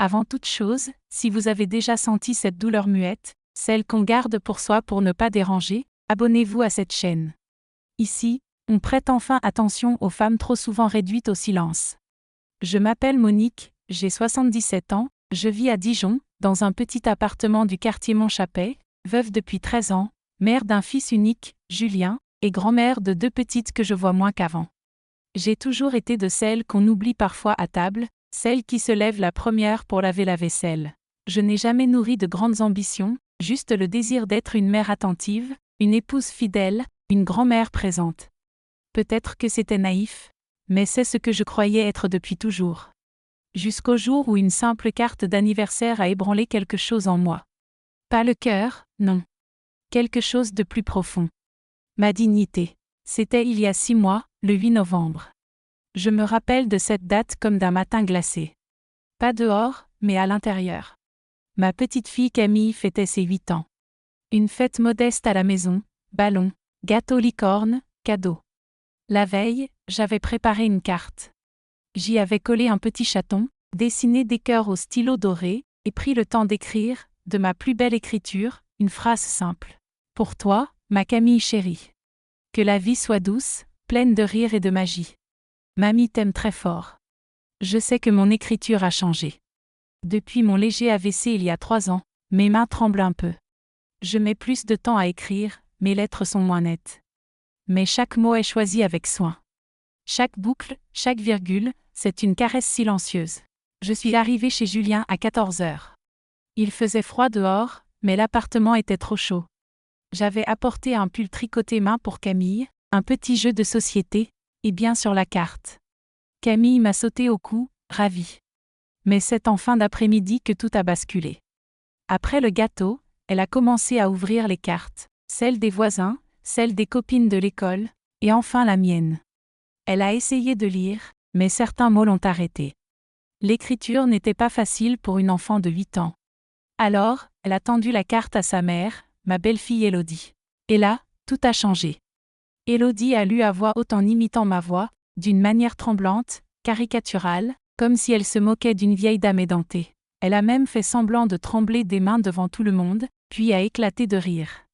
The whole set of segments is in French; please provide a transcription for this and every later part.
Avant toute chose, si vous avez déjà senti cette douleur muette, celle qu'on garde pour soi pour ne pas déranger, abonnez-vous à cette chaîne. Ici, on prête enfin attention aux femmes trop souvent réduites au silence. Je m'appelle Monique, j'ai 77 ans, je vis à Dijon, dans un petit appartement du quartier Montchappet, veuve depuis 13 ans, mère d'un fils unique, Julien, et grand-mère de 2 petites que je vois moins qu'avant. J'ai toujours été de celles qu'on oublie parfois à table, celle qui se lève la première pour laver la vaisselle. Je n'ai jamais nourri de grandes ambitions, juste le désir d'être une mère attentive, une épouse fidèle, une grand-mère présente. Peut-être que c'était naïf, mais c'est ce que je croyais être depuis toujours. Jusqu'au jour où une simple carte d'anniversaire a ébranlé quelque chose en moi. Pas le cœur, non. Quelque chose de plus profond. Ma dignité. C'était il y a 6 mois, le 8 novembre. Je me rappelle de cette date comme d'un matin glacé. Pas dehors, mais à l'intérieur. Ma petite fille Camille fêtait ses 8 ans. Une fête modeste à la maison, ballon, gâteau licorne, cadeau. La veille, j'avais préparé une carte. J'y avais collé un petit chaton, dessiné des cœurs au stylo doré, et pris le temps d'écrire, de ma plus belle écriture, une phrase simple. Pour toi, ma Camille chérie. Que la vie soit douce, pleine de rire et de magie. Mamie t'aime très fort. Je sais que mon écriture a changé. Depuis mon léger AVC il y a 3 ans, mes mains tremblent un peu. Je mets plus de temps à écrire, mes lettres sont moins nettes. Mais chaque mot est choisi avec soin. Chaque boucle, chaque virgule, c'est une caresse silencieuse. Je suis arrivée chez Julien à 14 heures. Il faisait froid dehors, mais l'appartement était trop chaud. J'avais apporté un pull tricoté main pour Camille, un petit jeu de société, et bien sur la carte. Camille m'a sauté au cou, ravie. Mais c'est en fin d'après-midi que tout a basculé. Après le gâteau, elle a commencé à ouvrir les cartes, celles des voisins, celles des copines de l'école, et enfin la mienne. Elle a essayé de lire, mais certains mots l'ont arrêtée. L'écriture n'était pas facile pour une enfant de 8 ans. Alors, elle a tendu la carte à sa mère, ma belle-fille Élodie. Et là, tout a changé. Élodie a lu à voix haute en imitant ma voix, d'une manière tremblante, caricaturale, comme si elle se moquait d'une vieille dame édentée. Elle a même fait semblant de trembler des mains devant tout le monde, puis a éclaté de rire.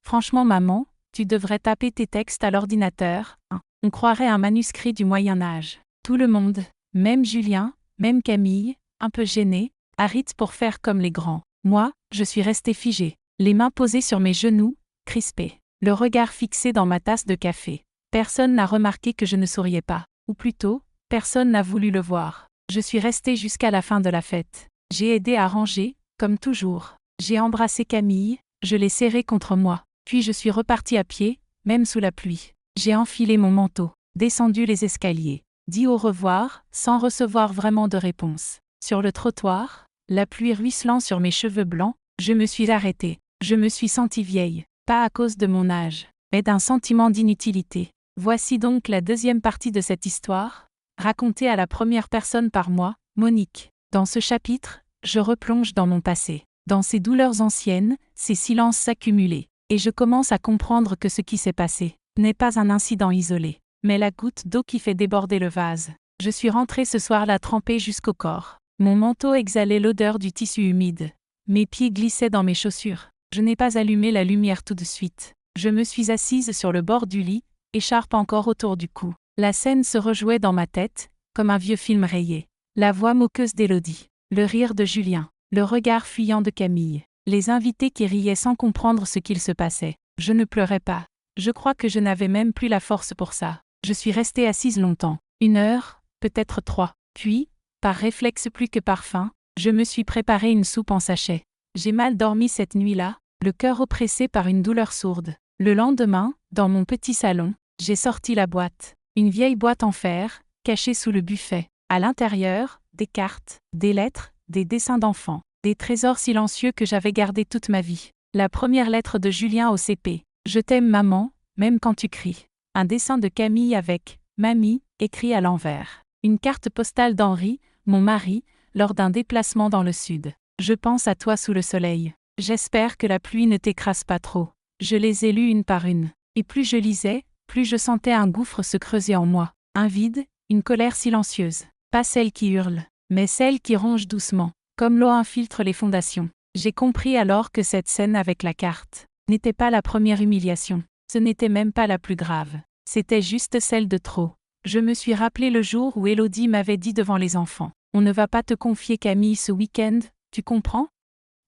Franchement maman, tu devrais taper tes textes à l'ordinateur, hein. On croirait un manuscrit du Moyen-Âge. Tout le monde, même Julien, même Camille, un peu gêné, arrête pour faire comme les grands. Moi, je suis restée figée, les mains posées sur mes genoux, crispée, le regard fixé dans ma tasse de café. Personne n'a remarqué que je ne souriais pas, ou plutôt, personne n'a voulu le voir. Je suis restée jusqu'à la fin de la fête. J'ai aidé à ranger, comme toujours. J'ai embrassé Camille, je l'ai serrée contre moi. Puis je suis repartie à pied, même sous la pluie. J'ai enfilé mon manteau, descendu les escaliers, dit au revoir, sans recevoir vraiment de réponse. Sur le trottoir, la pluie ruisselant sur mes cheveux blancs, je me suis arrêtée. Je me suis sentie vieille, pas à cause de mon âge, mais d'un sentiment d'inutilité. Voici donc la deuxième partie de cette histoire, racontée à la première personne par moi, Monique. Dans ce chapitre, je replonge dans mon passé, dans ces douleurs anciennes, ces silences accumulés, et je commence à comprendre que ce qui s'est passé n'est pas un incident isolé, mais la goutte d'eau qui fait déborder le vase. Je suis rentrée ce soir-là trempée jusqu'au corps. Mon manteau exhalait l'odeur du tissu humide. Mes pieds glissaient dans mes chaussures. Je n'ai pas allumé la lumière tout de suite. Je me suis assise sur le bord du lit, écharpe encore autour du cou. La scène se rejouait dans ma tête, comme un vieux film rayé. La voix moqueuse d'Élodie, le rire de Julien, le regard fuyant de Camille, les invités qui riaient sans comprendre ce qu'il se passait. Je ne pleurais pas. Je crois que je n'avais même plus la force pour ça. Je suis restée assise longtemps. 1 heure, peut-être 3. Puis, par réflexe plus que par faim, je me suis préparé une soupe en sachet. J'ai mal dormi cette nuit-là, le cœur oppressé par une douleur sourde. Le lendemain, dans mon petit salon, j'ai sorti la boîte. Une vieille boîte en fer, cachée sous le buffet. À l'intérieur, des cartes, des lettres, des dessins d'enfants, des trésors silencieux que j'avais gardés toute ma vie. La première lettre de Julien au CP. Je t'aime maman, même quand tu cries. Un dessin de Camille avec « Mamie » écrit à l'envers. Une carte postale d'Henri, mon mari, lors d'un déplacement dans le sud. Je pense à toi sous le soleil. J'espère que la pluie ne t'écrase pas trop. Je les ai lues une par une. Et plus je lisais, plus je sentais un gouffre se creuser en moi. Un vide, une colère silencieuse. Pas celle qui hurle, mais celle qui ronge doucement. comme l'eau infiltre les fondations. J'ai compris alors que cette scène avec la carte n'était pas la première humiliation. Ce n'était même pas la plus grave. C'était juste celle de trop. Je me suis rappelé le jour où Élodie m'avait dit devant les enfants: « On ne va pas te confier Camille ce week-end, tu comprends?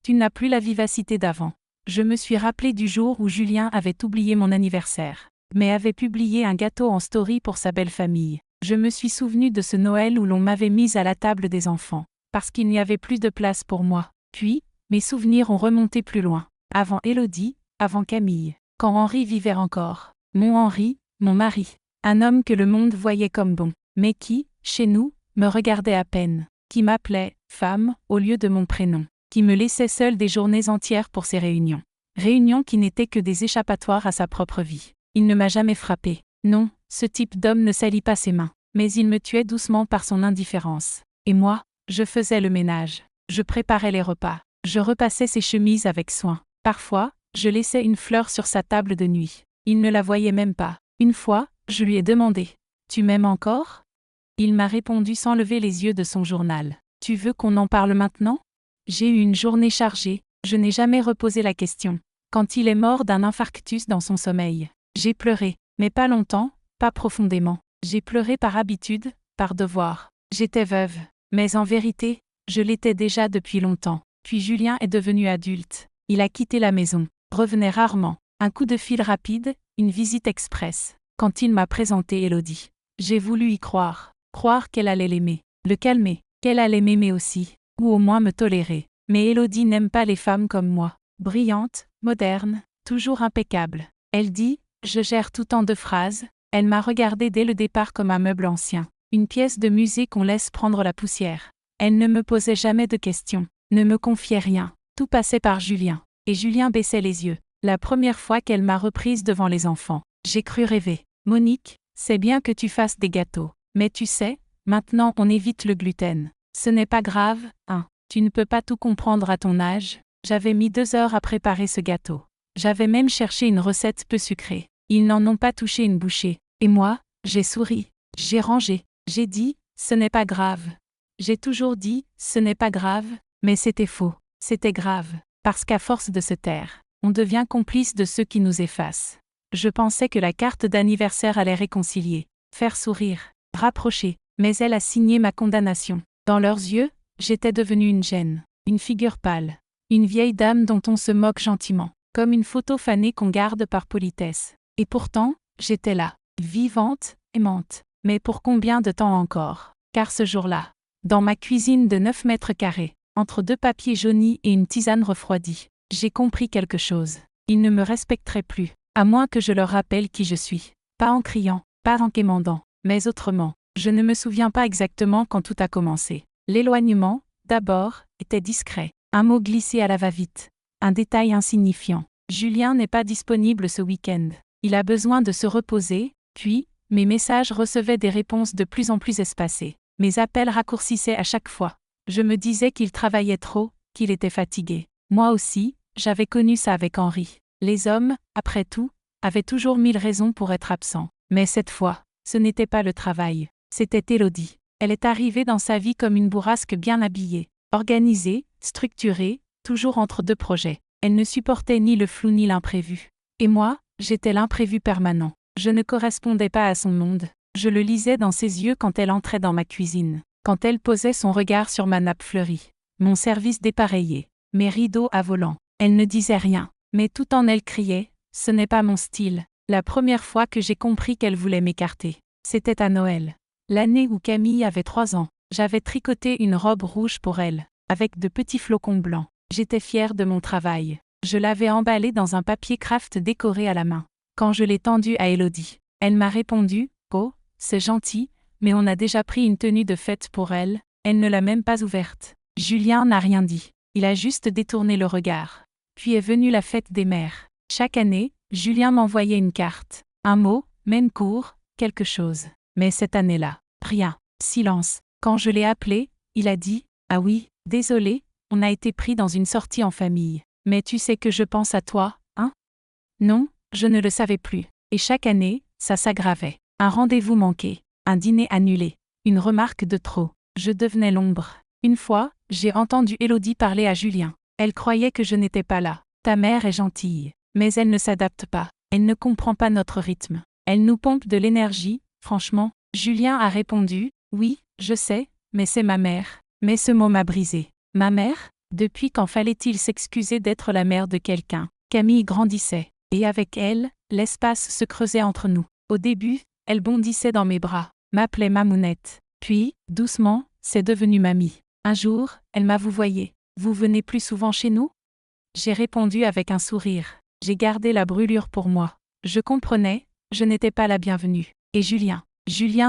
Tu n'as plus la vivacité d'avant. » Je me suis rappelé du jour où Julien avait oublié mon anniversaire, mais avait publié un gâteau en story pour sa belle famille. Je me suis souvenu de ce Noël où l'on m'avait mise à la table des enfants, parce qu'il n'y avait plus de place pour moi. Puis, mes souvenirs ont remonté plus loin. Avant Élodie, avant Camille, quand Henri vivait encore. Mon Henri, mon mari. Un homme que le monde voyait comme bon, mais qui, chez nous, me regardait à peine. Qui m'appelait « femme » au lieu de mon prénom. Qui me laissait seule des journées entières pour ses réunions. Réunions qui n'étaient que des échappatoires à sa propre vie. Il ne m'a jamais frappée. Non, ce type d'homme ne salit pas ses mains. Mais il me tuait doucement par son indifférence. Et moi, je faisais le ménage. Je préparais les repas. Je repassais ses chemises avec soin. Parfois, je laissais une fleur sur sa table de nuit. Il ne la voyait même pas. Une fois, je lui ai demandé: « Tu m'aimes encore ?» Il m'a répondu sans lever les yeux de son journal: « Tu veux qu'on en parle maintenant ?» J'ai eu une journée chargée, je n'ai jamais reposé la question. Quand il est mort d'un infarctus dans son sommeil, j'ai pleuré, mais pas longtemps, pas profondément. J'ai pleuré par habitude, par devoir. J'étais veuve, mais en vérité, je l'étais déjà depuis longtemps. Puis Julien est devenu adulte. Il a quitté la maison, revenait rarement. Un coup de fil rapide, une visite express. Quand il m'a présenté Élodie, j'ai voulu y croire. Croire qu'elle allait l'aimer, le calmer, qu'elle allait m'aimer aussi, ou au moins me tolérer. Mais Élodie n'aime pas les femmes comme moi. Brillante, moderne, toujours impeccable. Elle dit: « Je gère tout en 2 phrases. » Elle m'a regardé dès le départ comme un meuble ancien, une pièce de musée qu'on laisse prendre la poussière. Elle ne me posait jamais de questions, ne me confiait rien. Tout passait par Julien. Et Julien baissait les yeux. La première fois qu'elle m'a reprise devant les enfants, j'ai cru rêver. « Monique, c'est bien que tu fasses des gâteaux. Mais tu sais, maintenant on évite le gluten. Ce n'est pas grave, hein. Tu ne peux pas tout comprendre à ton âge. » J'avais mis 2 heures à préparer ce gâteau. J'avais même cherché une recette peu sucrée. Ils n'en ont pas touché une bouchée. Et moi, j'ai souri. J'ai rangé. J'ai dit: « Ce n'est pas grave. » J'ai toujours dit: « Ce n'est pas grave », mais c'était faux. C'était grave. Parce qu'à force de se taire, on devient complice de ceux qui nous effacent. Je pensais que la carte d'anniversaire allait réconcilier, faire sourire, rapprocher, mais elle a signé ma condamnation. Dans leurs yeux, j'étais devenue une gêne, une figure pâle, une vieille dame dont on se moque gentiment, comme une photo fanée qu'on garde par politesse. Et pourtant, j'étais là, vivante, aimante. Mais pour combien de temps encore? Car ce jour-là, dans ma cuisine de 9 mètres carrés, entre 2 papiers jaunis et une tisane refroidie, j'ai compris quelque chose. Ils ne me respecteraient plus, à moins que je leur rappelle qui je suis. Pas en criant, pas en quémandant, mais autrement. Je ne me souviens pas exactement quand tout a commencé. L'éloignement, d'abord, était discret. Un mot glissé à la va-vite. Un détail insignifiant. Julien n'est pas disponible ce week-end. Il a besoin de se reposer, puis, mes messages recevaient des réponses de plus en plus espacées. Mes appels raccourcissaient à chaque fois. Je me disais qu'il travaillait trop, qu'il était fatigué. Moi aussi, j'avais connu ça avec Henri. Les hommes, après tout, avaient toujours 1000 raisons pour être absents. Mais cette fois, ce n'était pas le travail. C'était Élodie. Elle est arrivée dans sa vie comme une bourrasque bien habillée, organisée, structurée, toujours entre 2 projets. Elle ne supportait ni le flou ni l'imprévu. Et moi, j'étais l'imprévu permanent. Je ne correspondais pas à son monde. Je le lisais dans ses yeux quand elle entrait dans ma cuisine, quand elle posait son regard sur ma nappe fleurie, mon service dépareillé, mes rideaux à volant. Elle ne disait rien, mais tout en elle criait: « Ce n'est pas mon style. » La première fois que j'ai compris qu'elle voulait m'écarter, c'était à Noël. L'année où Camille avait 3 ans, j'avais tricoté une robe rouge pour elle, avec de petits flocons blancs. J'étais fière de mon travail. Je l'avais emballée dans un papier craft décoré à la main. Quand je l'ai tendue à Élodie, elle m'a répondu: « Oh, c'est gentil, mais on a déjà pris une tenue de fête pour elle. » Elle ne l'a même pas ouverte. Julien n'a rien dit. Il a juste détourné le regard. Puis est venue la fête des mères. Chaque année, Julien m'envoyait une carte, un mot, même court, quelque chose. Mais cette année-là, rien. Silence. Quand je l'ai appelé, il a dit: « Ah oui, désolé, on a été pris dans une sortie en famille. Mais tu sais que je pense à toi, hein ?» Non, je ne le savais plus. Et chaque année, ça s'aggravait. Un rendez-vous manqué, un dîner annulé, une remarque de trop. Je devenais l'ombre. Une fois, j'ai entendu Élodie parler à Julien. Elle croyait que je n'étais pas là. Ta mère est gentille, mais elle ne s'adapte pas. Elle ne comprend pas notre rythme. Elle nous pompe de l'énergie, franchement. Julien a répondu, oui, je sais, mais c'est ma mère. Mais ce mot m'a brisé. Ma mère? Depuis quand fallait-il s'excuser d'être la mère de quelqu'un? Camille grandissait, et avec elle, l'espace se creusait entre nous. Au début, elle bondissait dans mes bras, m'appelait Mamounette. Puis, doucement, c'est devenu Mamie. Un jour, elle m'a vouvoyé. Vous venez plus souvent chez nous? J'ai répondu avec un sourire. J'ai gardé la brûlure pour moi. Je comprenais, je n'étais pas la bienvenue. Et Julien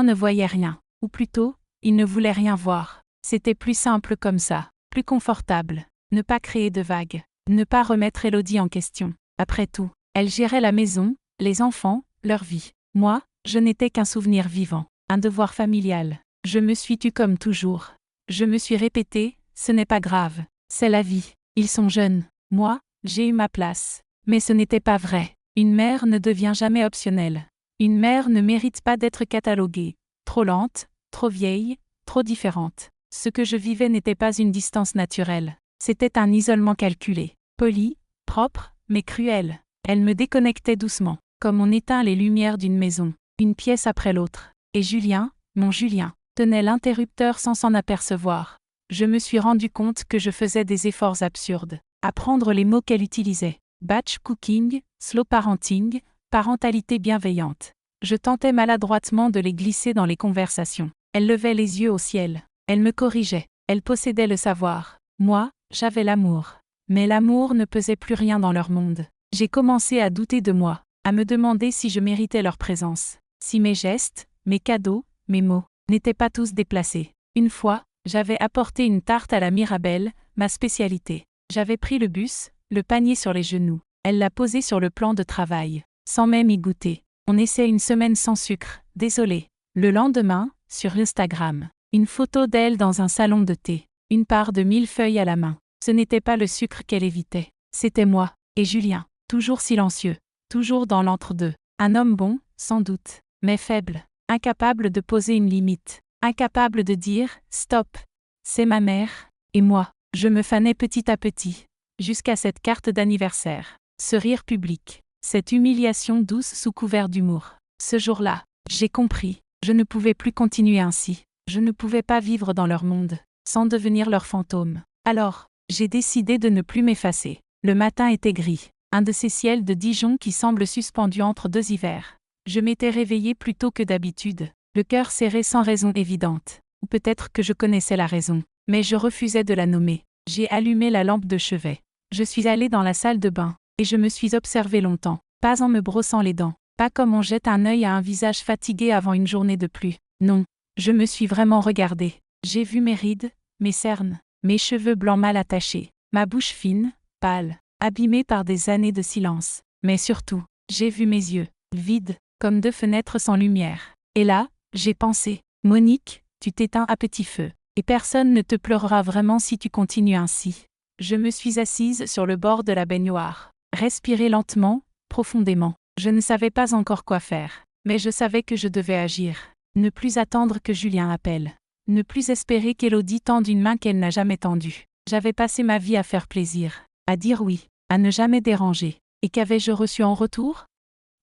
ne voyait rien. Ou plutôt, il ne voulait rien voir. C'était plus simple comme ça, plus confortable. Ne pas créer de vagues. Ne pas remettre Élodie en question. Après tout, elle gérait la maison, les enfants, leur vie. Moi, je n'étais qu'un souvenir vivant. Un devoir familial. Je me suis tue comme toujours. Je me suis répété, ce n'est pas grave. C'est la vie. Ils sont jeunes. Moi, j'ai eu ma place. Mais ce n'était pas vrai. Une mère ne devient jamais optionnelle. Une mère ne mérite pas d'être cataloguée. Trop lente, trop vieille, trop différente. Ce que je vivais n'était pas une distance naturelle. C'était un isolement calculé. Poli, propre, mais cruel. Elle me déconnectait doucement, comme on éteint les lumières d'une maison, une pièce après l'autre. Et Julien, mon Julien, tenait l'interrupteur sans s'en apercevoir. Je me suis rendu compte que je faisais des efforts absurdes. Apprendre les mots qu'elle utilisait. Batch cooking, slow parenting, parentalité bienveillante. Je tentais maladroitement de les glisser dans les conversations. Elle levait les yeux au ciel. Elle me corrigeait. Elle possédait le savoir. Moi, j'avais l'amour. Mais l'amour ne pesait plus rien dans leur monde. J'ai commencé à douter de moi, à me demander si je méritais leur présence. Si mes gestes, mes cadeaux, mes mots, n'étaient pas tous déplacés. Une fois, j'avais apporté une tarte à la Mirabelle, ma spécialité. J'avais pris le bus, le panier sur les genoux. Elle l'a posé sur le plan de travail, sans même y goûter. On essaie une semaine sans sucre, désolé. Le lendemain, sur Instagram, une photo d'elle dans un salon de thé, une part de millefeuille à la main. Ce n'était pas le sucre qu'elle évitait, c'était moi, et Julien, toujours silencieux, toujours dans l'entre-deux. Un homme bon, sans doute, mais faible, incapable de poser une limite, incapable de dire « stop ». C'est ma mère, et moi, je me fanais petit à petit, jusqu'à cette carte d'anniversaire, ce rire public, cette humiliation douce sous couvert d'humour. Ce jour-là, j'ai compris, je ne pouvais plus continuer ainsi, je ne pouvais pas vivre dans leur monde, sans devenir leur fantôme. Alors, j'ai décidé de ne plus m'effacer. Le matin était gris, un de ces ciels de Dijon qui semblent suspendus entre deux hivers. Je m'étais réveillée plus tôt que d'habitude, le cœur serré sans raison évidente. Ou peut-être que je connaissais la raison, mais je refusais de la nommer. J'ai allumé la lampe de chevet. Je suis allée dans la salle de bain, et je me suis observée longtemps, pas en me brossant les dents, pas comme on jette un œil à un visage fatigué avant une journée de pluie. Non, je me suis vraiment regardée. J'ai vu mes rides, mes cernes, mes cheveux blancs mal attachés, ma bouche fine, pâle, abîmée par des années de silence. Mais surtout, j'ai vu mes yeux, vides, comme deux fenêtres sans lumière. Et là, j'ai pensé, Monique, tu t'éteins à petit feu, et personne ne te pleurera vraiment si tu continues ainsi. Je me suis assise sur le bord de la baignoire, respirer lentement, profondément. Je ne savais pas encore quoi faire, mais je savais que je devais agir. Ne plus attendre que Julien appelle. Ne plus espérer qu'Élodie tende une main qu'elle n'a jamais tendue. J'avais passé ma vie à faire plaisir, à dire oui, à ne jamais déranger. Et qu'avais-je reçu en retour?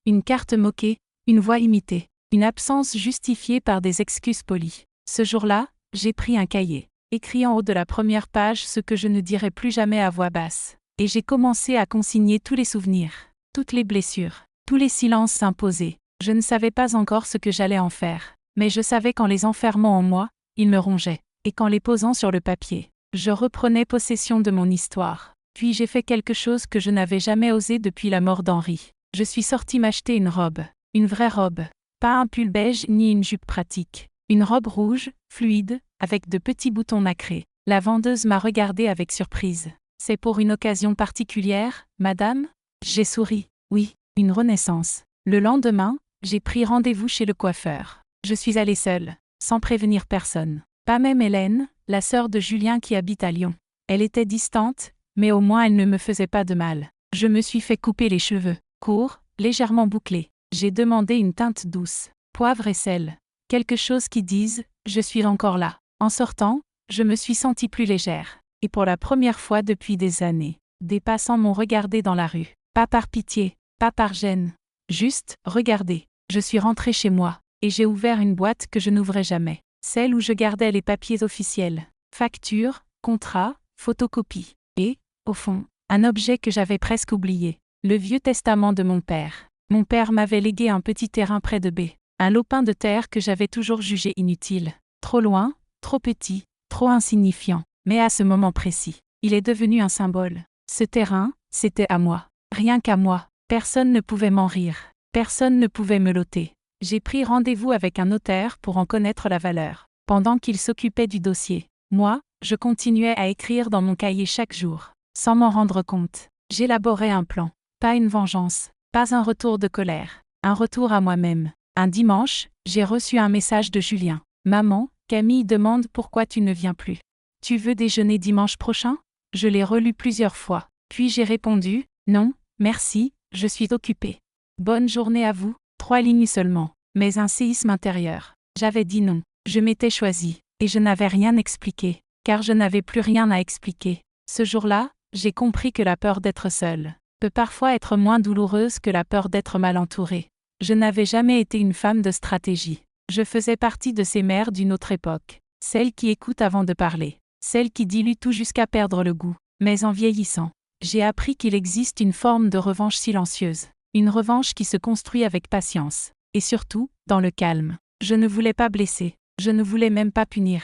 Une carte moquée, une voix imitée, une absence justifiée par des excuses polies. Ce jour-là, j'ai pris un cahier, écrit en haut de la première page ce que je ne dirai plus jamais à voix basse. Et j'ai commencé à consigner tous les souvenirs, toutes les blessures, tous les silences imposés. Je ne savais pas encore ce que j'allais en faire, mais je savais qu'en les enfermant en moi, ils me rongeaient, et qu'en les posant sur le papier, je reprenais possession de mon histoire. Puis j'ai fait quelque chose que je n'avais jamais osé depuis la mort d'Henri. Je suis sortie m'acheter une robe, une vraie robe, pas un pull beige ni une jupe pratique. Une robe rouge, fluide, avec de petits boutons nacrés. La vendeuse m'a regardée avec surprise. C'est pour une occasion particulière, madame? J'ai souri. Oui, une renaissance. Le lendemain, j'ai pris rendez-vous chez le coiffeur. Je suis allée seule, sans prévenir personne. Pas même Hélène, la sœur de Julien qui habite à Lyon. Elle était distante, mais au moins elle ne me faisait pas de mal. Je me suis fait couper les cheveux, courts, légèrement bouclés. J'ai demandé une teinte douce, poivre et sel. Quelque chose qui dise « Je suis encore là ». En sortant, je me suis sentie plus légère. Et pour la première fois depuis des années, des passants m'ont regardé dans la rue. Pas par pitié, pas par gêne. Juste, regardez. Je suis rentrée chez moi, et j'ai ouvert une boîte que je n'ouvrais jamais. Celle où je gardais les papiers officiels. Factures, contrats, photocopies. Et, au fond, un objet que j'avais presque oublié. Le vieux testament de mon père. Mon père m'avait légué un petit terrain près de B. Un lopin de terre que j'avais toujours jugé inutile. Trop loin, trop petit, trop insignifiant. Mais à ce moment précis, il est devenu un symbole. Ce terrain, c'était à moi. Rien qu'à moi. Personne ne pouvait m'en rire. Personne ne pouvait me l'ôter. J'ai pris rendez-vous avec un notaire pour en connaître la valeur. Pendant qu'il s'occupait du dossier, moi, je continuais à écrire dans mon cahier chaque jour. Sans m'en rendre compte, j'élaborais un plan. Pas une vengeance, pas un retour de colère. Un retour à moi-même. Un dimanche, j'ai reçu un message de Julien. « Maman, Camille demande pourquoi tu ne viens plus. Tu veux déjeuner dimanche prochain ?» Je l'ai relu plusieurs fois. Puis j'ai répondu « Non, merci, je suis occupée. Bonne journée à vous. » 3 lignes seulement, mais un séisme intérieur. J'avais dit non. Je m'étais choisie, et je n'avais rien expliqué, car je n'avais plus rien à expliquer. Ce jour-là, j'ai compris que la peur d'être seule peut parfois être moins douloureuse que la peur d'être mal entourée. Je n'avais jamais été une femme de stratégie. Je faisais partie de ces mères d'une autre époque, celle qui écoute avant de parler, celle qui dilue tout jusqu'à perdre le goût. Mais en vieillissant, j'ai appris qu'il existe une forme de revanche silencieuse, une revanche qui se construit avec patience, et surtout, dans le calme. Je ne voulais pas blesser, je ne voulais même pas punir.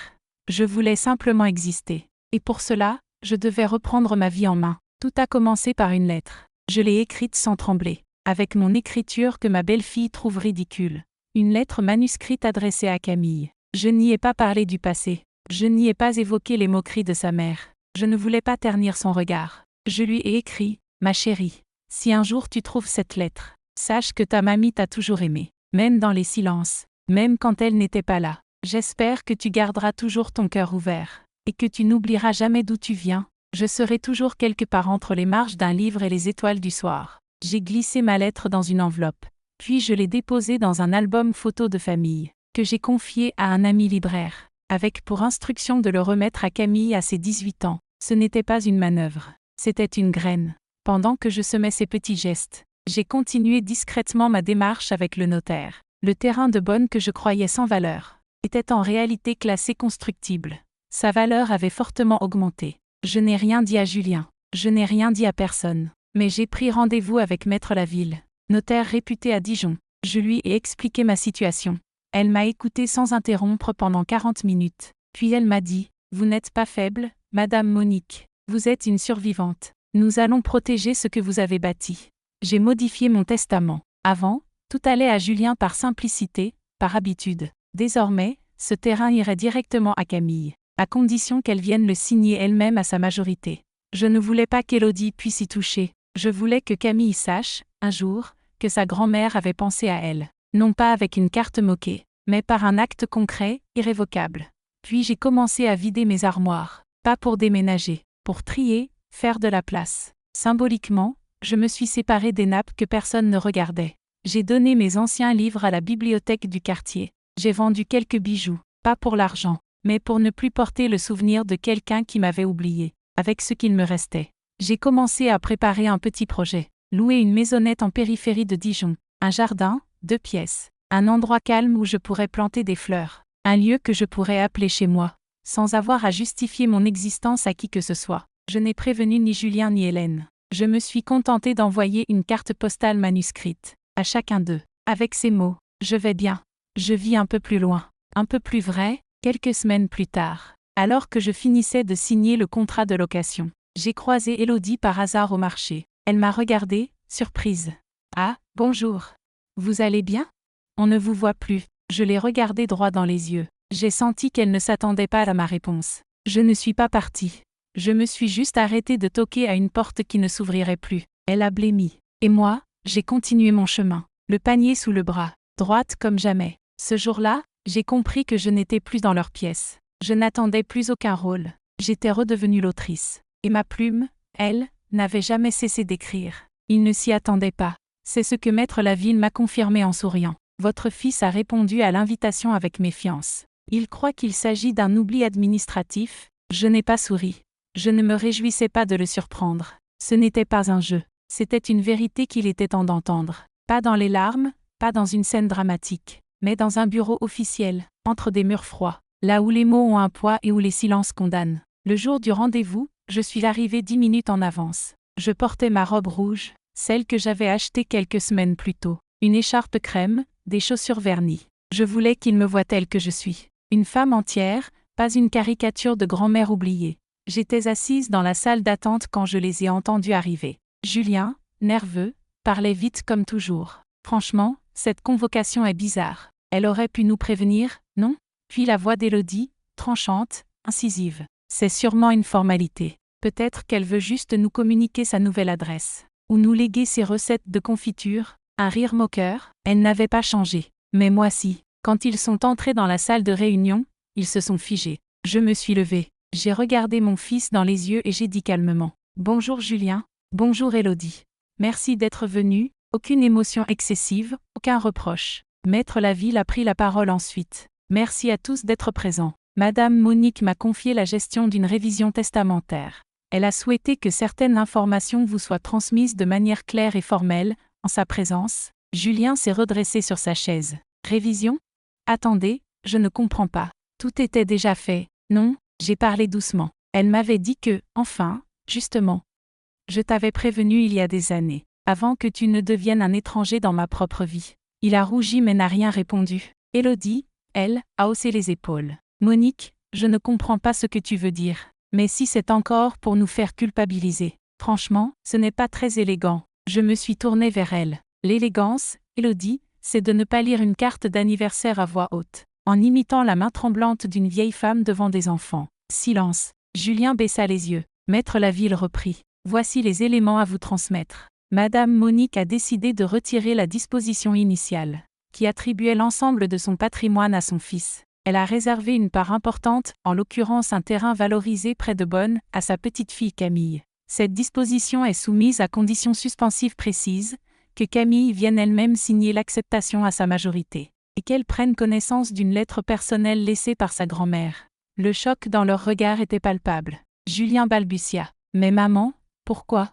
Je voulais simplement exister. Et pour cela, je devais reprendre ma vie en main. Tout a commencé par une lettre. Je l'ai écrite sans trembler, avec mon écriture que ma belle-fille trouve ridicule. Une lettre manuscrite adressée à Camille. Je n'y ai pas parlé du passé. Je n'y ai pas évoqué les moqueries de sa mère. Je ne voulais pas ternir son regard. Je lui ai écrit « Ma chérie, si un jour tu trouves cette lettre, sache que ta mamie t'a toujours aimée, même dans les silences, même quand elle n'était pas là. J'espère que tu garderas toujours ton cœur ouvert, et que tu n'oublieras jamais d'où tu viens. Je serai toujours quelque part entre les marges d'un livre et les étoiles du soir. » J'ai glissé ma lettre dans une enveloppe, puis je l'ai déposée dans un album photo de famille, que j'ai confié à un ami libraire, avec pour instruction de le remettre à Camille à ses 18 ans. Ce n'était pas une manœuvre, c'était une graine. Pendant que je semais ces petits gestes, j'ai continué discrètement ma démarche avec le notaire. Le terrain de Bonne que je croyais sans valeur était en réalité classé constructible. Sa valeur avait fortement augmenté. Je n'ai rien dit à Julien, je n'ai rien dit à personne, mais j'ai pris rendez-vous avec Maître Laville, notaire réputé à Dijon. Je lui ai expliqué ma situation. Elle m'a écouté sans interrompre pendant 40 minutes. Puis elle m'a dit « Vous n'êtes pas faible, Madame Monique. Vous êtes une survivante. Nous allons protéger ce que vous avez bâti. » J'ai modifié mon testament. Avant, tout allait à Julien par simplicité, par habitude. Désormais, ce terrain irait directement à Camille, à condition qu'elle vienne le signer elle-même à sa majorité. Je ne voulais pas qu'Élodie puisse y toucher. Je voulais que Camille sache, un jour, que sa grand-mère avait pensé à elle. Non pas avec une carte moquée, mais par un acte concret, irrévocable. Puis j'ai commencé à vider mes armoires. Pas pour déménager, pour trier, faire de la place. Symboliquement, je me suis séparée des nappes que personne ne regardait. J'ai donné mes anciens livres à la bibliothèque du quartier. J'ai vendu quelques bijoux, pas pour l'argent, mais pour ne plus porter le souvenir de quelqu'un qui m'avait oublié, avec ce qu'il me restait. J'ai commencé à préparer un petit projet. Louer une maisonnette en périphérie de Dijon, un jardin, 2 pièces, un endroit calme où je pourrais planter des fleurs, un lieu que je pourrais appeler chez moi, sans avoir à justifier mon existence à qui que ce soit. Je n'ai prévenu ni Julien ni Hélène. Je me suis contentée d'envoyer une carte postale manuscrite, à chacun d'eux, avec ces mots « Je vais bien. Je vis un peu plus loin. » Un peu plus vrai, quelques semaines plus tard, alors que je finissais de signer le contrat de location, j'ai croisé Élodie par hasard au marché. Elle m'a regardée, surprise. « Ah, bonjour. Vous allez bien ? On ne vous voit plus. » Je l'ai regardée droit dans les yeux. J'ai senti qu'elle ne s'attendait pas à ma réponse. Je ne suis pas partie. Je me suis juste arrêtée de toquer à une porte qui ne s'ouvrirait plus. Elle a blêmi. Et moi, j'ai continué mon chemin, le panier sous le bras, droite comme jamais. Ce jour-là, j'ai compris que je n'étais plus dans leur pièce. Je n'attendais plus aucun rôle. J'étais redevenue l'autrice. Et ma plume, elle, n'avait jamais cessé d'écrire. Il ne s'y attendait pas. C'est ce que Maître Laville m'a confirmé en souriant. Votre fils a répondu à l'invitation avec méfiance. Il croit qu'il s'agit d'un oubli administratif. Je n'ai pas souri. Je ne me réjouissais pas de le surprendre. Ce n'était pas un jeu. C'était une vérité qu'il était temps d'entendre. Pas dans les larmes, pas dans une scène dramatique, mais dans un bureau officiel, entre des murs froids, là où les mots ont un poids et où les silences condamnent. Le jour du rendez-vous, je suis arrivée 10 minutes en avance. Je portais ma robe rouge, celle que j'avais achetée quelques semaines plus tôt, une écharpe crème, des chaussures vernies. Je voulais qu'il me voie telle que je suis. Une femme entière, pas une caricature de grand-mère oubliée. J'étais assise dans la salle d'attente quand je les ai entendus arriver. Julien, nerveux, parlait vite comme toujours. Franchement, cette convocation est bizarre. Elle aurait pu nous prévenir, non? Puis la voix d'Élodie, tranchante, incisive. C'est sûrement une formalité. Peut-être qu'elle veut juste nous communiquer sa nouvelle adresse. Ou nous léguer ses recettes de confiture. Un rire moqueur. Elle n'avait pas changé. Mais moi si. Quand ils sont entrés dans la salle de réunion, ils se sont figés. Je me suis levée. J'ai regardé mon fils dans les yeux et j'ai dit calmement. Bonjour Julien. Bonjour Élodie. Merci d'être venu. Aucune émotion excessive, aucun reproche. Maître Laville a pris la parole ensuite. Merci à tous d'être présents. Madame Monique m'a confié la gestion d'une révision testamentaire. Elle a souhaité que certaines informations vous soient transmises de manière claire et formelle, en sa présence. Julien s'est redressé sur sa chaise. Révision? Attendez, je ne comprends pas. Tout était déjà fait. Non, j'ai parlé doucement. Elle m'avait dit que, enfin, justement. Je t'avais prévenu il y a des années, avant que tu ne deviennes un étranger dans ma propre vie. Il a rougi mais n'a rien répondu. Élodie, elle, a haussé les épaules. Monique, je ne comprends pas ce que tu veux dire. Mais si c'est encore pour nous faire culpabiliser. Franchement, ce n'est pas très élégant. Je me suis tournée vers elle. L'élégance, Élodie, c'est de ne pas lire une carte d'anniversaire à voix haute, en imitant la main tremblante d'une vieille femme devant des enfants. Silence. Julien baissa les yeux. Maître Laville reprit. Voici les éléments à vous transmettre. Madame Monique a décidé de retirer la disposition initiale, qui attribuait l'ensemble de son patrimoine à son fils. Elle a réservé une part importante, en l'occurrence un terrain valorisé près de Bonn, à sa petite-fille Camille. Cette disposition est soumise à conditions suspensives précises, que Camille vienne elle-même signer l'acceptation à sa majorité, et qu'elle prenne connaissance d'une lettre personnelle laissée par sa grand-mère. Le choc dans leur regard était palpable. Julien balbutia. « Mais maman, pourquoi ?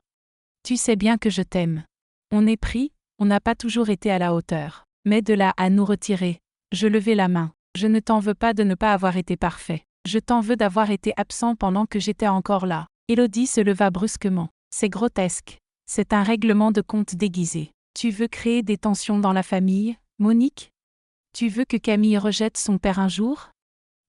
Tu sais bien que je t'aime. On est pris, on n'a pas toujours été à la hauteur. Mais de là à nous retirer. » Je levai la main. Je ne t'en veux pas de ne pas avoir été parfait. Je t'en veux d'avoir été absent pendant que j'étais encore là. Élodie se leva brusquement. C'est grotesque. C'est un règlement de compte déguisé. Tu veux créer des tensions dans la famille, Monique? Tu veux que Camille rejette son père un jour?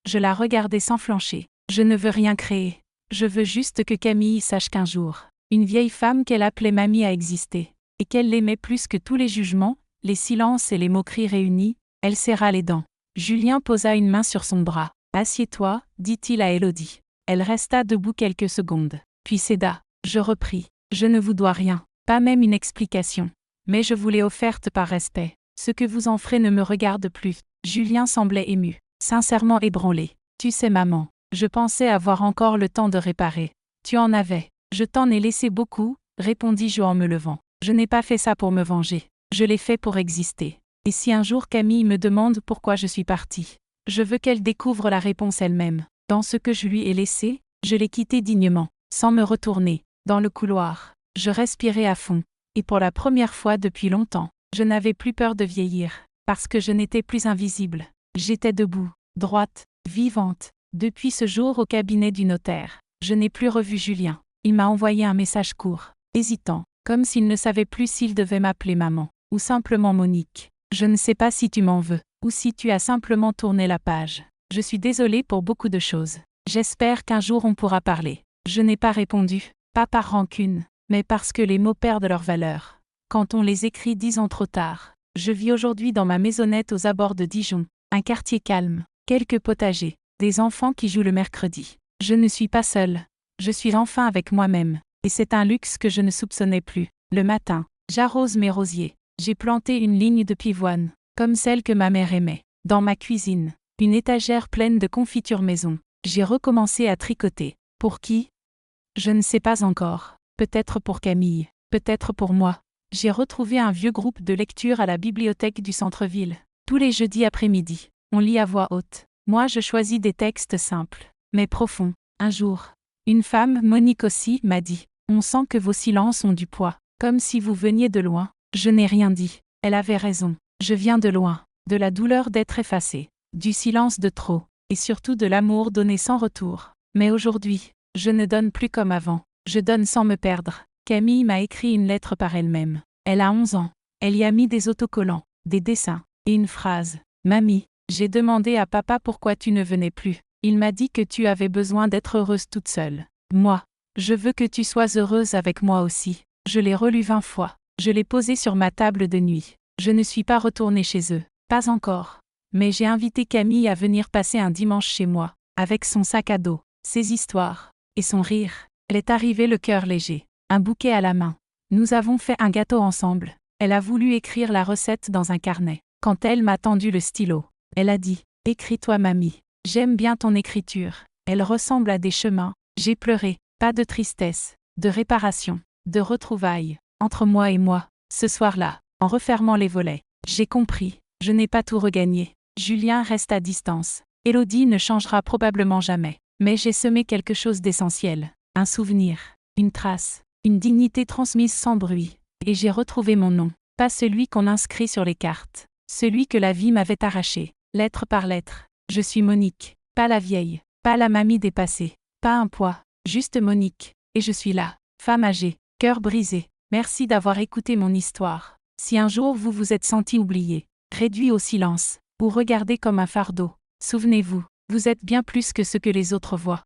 Je la regardai sans flancher. Je ne veux rien créer. Je veux juste que Camille sache qu'un jour, une vieille femme qu'elle appelait mamie a existé, et qu'elle l'aimait plus que tous les jugements, les silences et les moqueries réunis. Elle serra les dents. Julien posa une main sur son bras. « Assieds-toi, dit-il à Élodie. » Elle resta debout quelques secondes, puis céda. Je repris. « Je ne vous dois rien, pas même une explication. Mais je vous l'ai offerte par respect. Ce que vous en ferez ne me regarde plus. » Julien semblait ému, sincèrement ébranlé. « Tu sais maman, je pensais avoir encore le temps de réparer. Tu en avais. Je t'en ai laissé beaucoup, répondis-je en me levant. Je n'ai pas fait ça pour me venger. Je l'ai fait pour exister. Et si un jour Camille me demande pourquoi je suis partie, je veux qu'elle découvre la réponse elle-même. Dans ce que je lui ai laissé, je l'ai quitté dignement, sans me retourner. Dans le couloir, je respirais à fond. Et pour la première fois depuis longtemps, je n'avais plus peur de vieillir, parce que je n'étais plus invisible. J'étais debout, droite, vivante. Depuis ce jour au cabinet du notaire, je n'ai plus revu Julien. Il m'a envoyé un message court, hésitant, comme s'il ne savait plus s'il devait m'appeler maman, ou simplement Monique. Je ne sais pas si tu m'en veux, ou si tu as simplement tourné la page. Je suis désolée pour beaucoup de choses. J'espère qu'un jour on pourra parler. Je n'ai pas répondu, pas par rancune, mais parce que les mots perdent leur valeur. Quand on les écrit 10 ans trop tard. Je vis aujourd'hui dans ma maisonnette aux abords de Dijon, un quartier calme, quelques potagers, des enfants qui jouent le mercredi. Je ne suis pas seule. Je suis enfin avec moi-même, et c'est un luxe que je ne soupçonnais plus. Le matin, j'arrose mes rosiers. J'ai planté une ligne de pivoine, comme celle que ma mère aimait. Dans ma cuisine, une étagère pleine de confitures maison. J'ai recommencé à tricoter. Pour qui? Je ne sais pas encore. Peut-être pour Camille, peut-être pour moi. J'ai retrouvé un vieux groupe de lecture à la bibliothèque du centre-ville. Tous les jeudis après-midi, on lit à voix haute. Moi je choisis des textes simples, mais profonds. Un jour, une femme, Monique aussi, m'a dit « On sent que vos silences ont du poids, comme si vous veniez de loin. » Je n'ai rien dit. Elle avait raison. Je viens de loin, de la douleur d'être effacée, du silence de trop, et surtout de l'amour donné sans retour. Mais aujourd'hui, je ne donne plus comme avant. Je donne sans me perdre. Camille m'a écrit une lettre par elle-même. Elle a 11 ans. Elle y a mis des autocollants, des dessins, et une phrase. « Mamie, j'ai demandé à papa pourquoi tu ne venais plus. Il m'a dit que tu avais besoin d'être heureuse toute seule. Moi, je veux que tu sois heureuse avec moi aussi. » Je l'ai relu 20 fois. Je l'ai posé sur ma table de nuit. Je ne suis pas retournée chez eux. Pas encore. Mais j'ai invité Camille à venir passer un dimanche chez moi, avec son sac à dos, ses histoires, et son rire. Elle est arrivée le cœur léger, un bouquet à la main. Nous avons fait un gâteau ensemble. Elle a voulu écrire la recette dans un carnet. Quand elle m'a tendu le stylo, elle a dit « Écris-toi mamie. J'aime bien ton écriture. Elle ressemble à des chemins. » J'ai pleuré. Pas de tristesse, de réparation, de retrouvailles, entre moi et moi, ce soir-là, en refermant les volets. J'ai compris, je n'ai pas tout regagné. Julien reste à distance. Élodie ne changera probablement jamais. Mais j'ai semé quelque chose d'essentiel. Un souvenir, une trace, une dignité transmise sans bruit. Et j'ai retrouvé mon nom. Pas celui qu'on inscrit sur les cartes. Celui que la vie m'avait arraché, lettre par lettre. Je suis Monique. Pas la vieille. Pas la mamie dépassée. Pas un poids. Juste Monique. Et je suis là. Femme âgée. Cœur brisé. Merci d'avoir écouté mon histoire. Si un jour vous vous êtes senti oublié, réduit au silence, ou regardé comme un fardeau, souvenez-vous, vous êtes bien plus que ce que les autres voient.